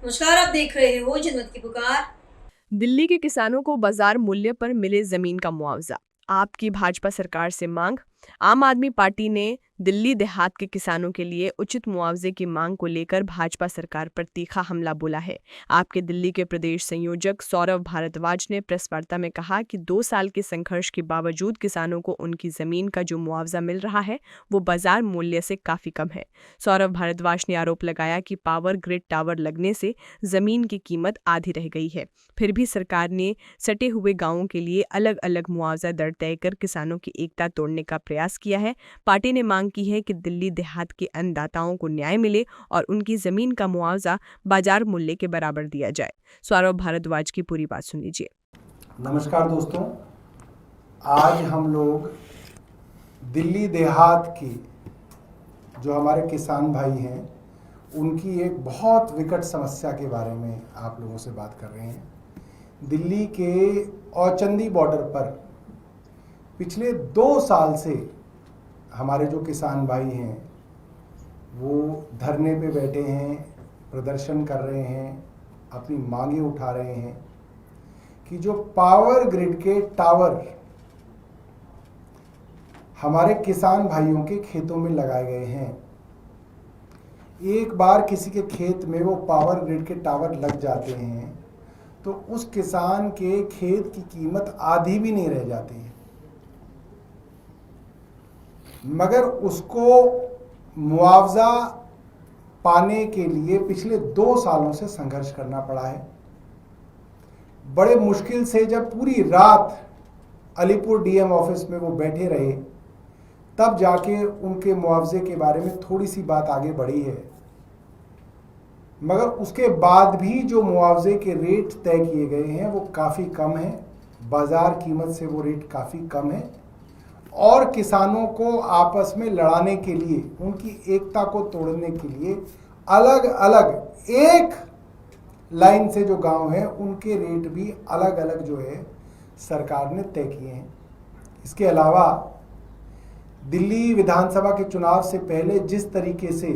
नमस्कार, आप देख रहे हो जनमत की पुकार। दिल्ली के किसानों को बाजार मूल्य पर मिले जमीन का मुआवजा, आपकी भाजपा सरकार से मांग। आम आदमी पार्टी ने दिल्ली देहात के किसानों के लिए उचित मुआवजे की मांग को लेकर भाजपा सरकार पर तीखा हमला बोला है। आपके दिल्ली के प्रदेश संयोजक सौरभ भारद्वाज ने प्रेस वार्ता में कहा कि 2 साल के संघर्ष के बावजूद किसानों को उनकी जमीन का जो मुआवजा मिल रहा है वो बाजार मूल्य से काफी कम है। सौरभ भारद्वाज ने आरोप लगाया कि पावर ग्रिड टावर लगने से जमीन की कीमत आधी रह गई है, फिर भी सरकार ने सटे हुए गांवों के लिए अलग अलग मुआवजा दर तय कर किसानों की एकता तोड़ने का प्रयास किया है। पार्टी ने मांग की है कि दिल्ली देहात के अन्नदाताओं को न्याय मिले और उनकी जमीन का मुआवजा बाजार मूल्य के बराबर दिया जाए। सौरभ भारद्वाज की पूरी बात सुन लीजिए। नमस्कार दोस्तों, आज हम लोग दिल्ली देहात की जो हमारे किसान भाई हैं उनकी एक बहुत विकट समस्या के बारे में आप लोगों से बात कर रहे हैं। दिल्ली के औचंदी बॉर्डर पर पिछले 2 साल से हमारे जो किसान भाई हैं वो धरने पे बैठे हैं, प्रदर्शन कर रहे हैं, अपनी मांगे उठा रहे हैं कि जो पावर ग्रिड के टावर हमारे किसान भाइयों के खेतों में लगाए गए हैं, एक बार किसी के खेत में वो पावर ग्रिड के टावर लग जाते हैं तो उस किसान के खेत की कीमत आधी भी नहीं रह जाती है, मगर उसको मुआवजा पाने के लिए पिछले 2 सालों से संघर्ष करना पड़ा है। बड़े मुश्किल से जब पूरी रात अलीपुर डीएम ऑफिस में वो बैठे रहे तब जाके उनके मुआवजे के बारे में थोड़ी सी बात आगे बढ़ी है, मगर उसके बाद भी जो मुआवजे के रेट तय किए गए हैं वो काफ़ी कम है, बाजार कीमत से वो रेट काफ़ी कम है और किसानों को आपस में लड़ाने के लिए, उनकी एकता को तोड़ने के लिए अलग अलग एक लाइन से जो गांव हैं उनके रेट भी अलग अलग जो है सरकार ने तय किए हैं। इसके अलावा दिल्ली विधानसभा के चुनाव से पहले जिस तरीके से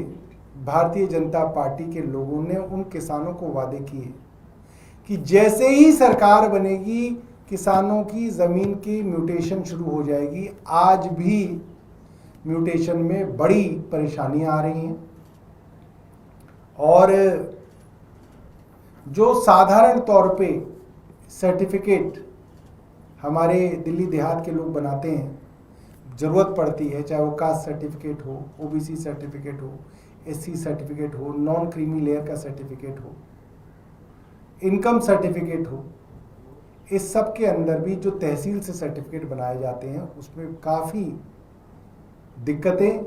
भारतीय जनता पार्टी के लोगों ने उन किसानों को वादे किए कि जैसे ही सरकार बनेगी किसानों की ज़मीन की म्यूटेशन शुरू हो जाएगी, आज भी म्यूटेशन में बड़ी परेशानियां आ रही हैं और जो साधारण तौर पे सर्टिफिकेट हमारे दिल्ली देहात के लोग बनाते हैं, ज़रूरत पड़ती है, चाहे वो कास्ट सर्टिफिकेट हो, ओबीसी सर्टिफिकेट हो, एससी सर्टिफिकेट हो, नॉन क्रीमी लेयर का सर्टिफिकेट हो, इनकम सर्टिफिकेट हो, इस सब के अंदर भी जो तहसील से सर्टिफिकेट बनाए जाते हैं उसमें काफ़ी दिक्कतें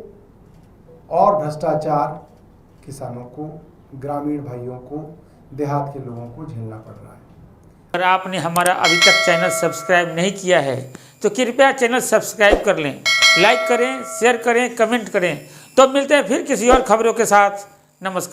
और भ्रष्टाचार किसानों को, ग्रामीण भाइयों को, देहात के लोगों को झेलना पड़ रहा है। अगर आपने हमारा अभी तक चैनल सब्सक्राइब नहीं किया है तो कृपया चैनल सब्सक्राइब कर लें, लाइक करें, शेयर करें, कमेंट करें। तो मिलते हैं फिर किसी और खबरों के साथ। नमस्कार।